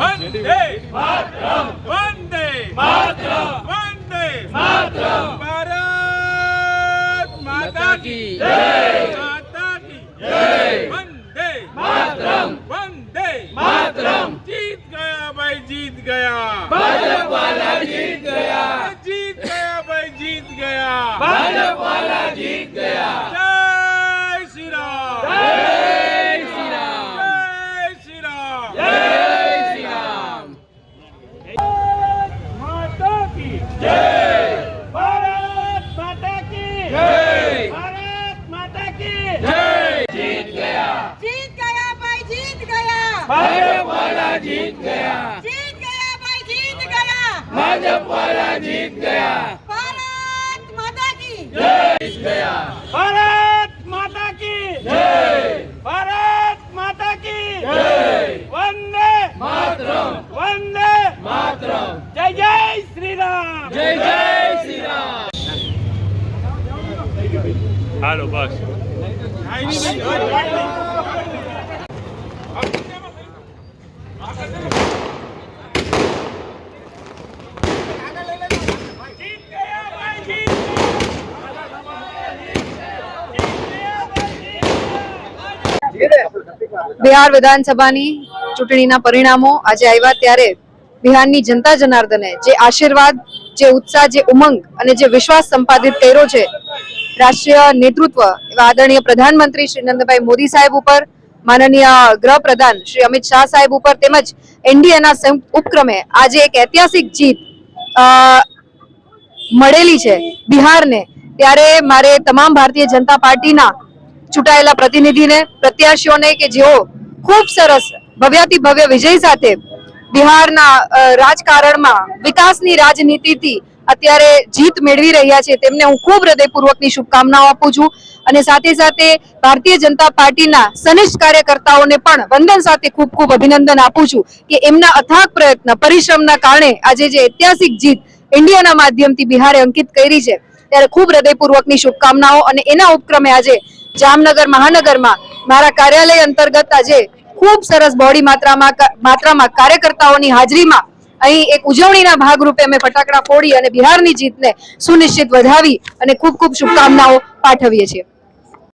वंदे मातरम, वंदे मातरम, वंदे मातरम। भारत माता की जय, माता की जय। वंदे मातरम, वंदे मातरम। जीत गया भाई, जीत गया भाजपा वाला, जीत गया, जीत गया भाई, जीत गया भाजपा वाला, जीत गया। जय श्री राम, जय श्री राम, जय श्री राम, जय श्री राम। माता की जय, भारत माता की जय, भारत माता की जय। जीत गया, जीत गया भाई, जीत गया भाजपा वाला, जीत गया, जीत गया भाई, जीत गया भाजपा वाला, जीत गया। भारत माता की जय, जीत गया, भारत माता की जय, भारत माता की जय। वंदे मातरम, वंदे मातरम। जय जय श्री राम, जय जय श्री राम। હાલો બસ બિહાર વિધાનસભાની ચૂંટણીના પરિણામો આજે આવ્યા ત્યારે બિહારની જનતા જનાર્દને જે આશીર્વાદ, જે ઉત્સાહ, જે ઉમંગ અને જે વિશ્વાસ સંપાદિત કર્યો છે રાષ્ટ્રીય નેતૃત્વ એવા આદરણીય પ્રધાનમંત્રી શ્રી નરેન્દ્રભાઈ મોદી સાહેબ ઉપર, માનનીય ગૃહપ્રધાન શ્રી અમિત શાહ સાહેબ ઉપર તેમજ એનડીએના સંયુક્ત ઉપક્રમે આજે એક ઐતિહાસિક જીત મળેલી છે બિહારને, ત્યારે મારે તમામ ભારતીય જનતા પાર્ટીના ચૂંટાયેલા પ્રતિનિધિને, પ્રત્યાશીઓને કે જેઓ ખૂબ સરસ ભવ્યાતિ ભવ્ય વિજય સાથે બિહારના રાજકારણમાં વિકાસની રાજનીતિથી અત્યારે જીત મેળવી રહ્યા છે તેમને હું ખૂબ હૃદયપૂર્વકની શુભકામનાઓ આપું છું અને સાથે સાથે ભારતીય જનતા પાર્ટીના સનિષ્ઠ કાર્યકર્તાઓને પણ વંદન સાથે ખૂબ ખૂબ અભિનંદન આપું છું કે એમના અથાગ પ્રયત્ન, પરિશ્રમના કારણે આજે જે ઐતિહાસિક જીત ઇન્ડિયાના માધ્યમથી બિહારે અંકિત કરી છે ત્યારે ખૂબ હૃદયપૂર્વકની શુભકામનાઓ। અને એના ઉપક્રમે આજે જામનગર મહાનગરમાં મારા કાર્યાલય અંતર્ગત આજે ખૂબ સરસ બહોળી માત્રામાં કાર્યકર્તાઓની હાજરીમાં અહીં એક ઉજવણીના ભાગરૂપે અમે ફટાકડા ફોડી અને બિહારની જીતને સુનિશ્ચિત વધાવી અને ખૂબ ખૂબ શુભકામનાઓ પાઠવીએ છીએ।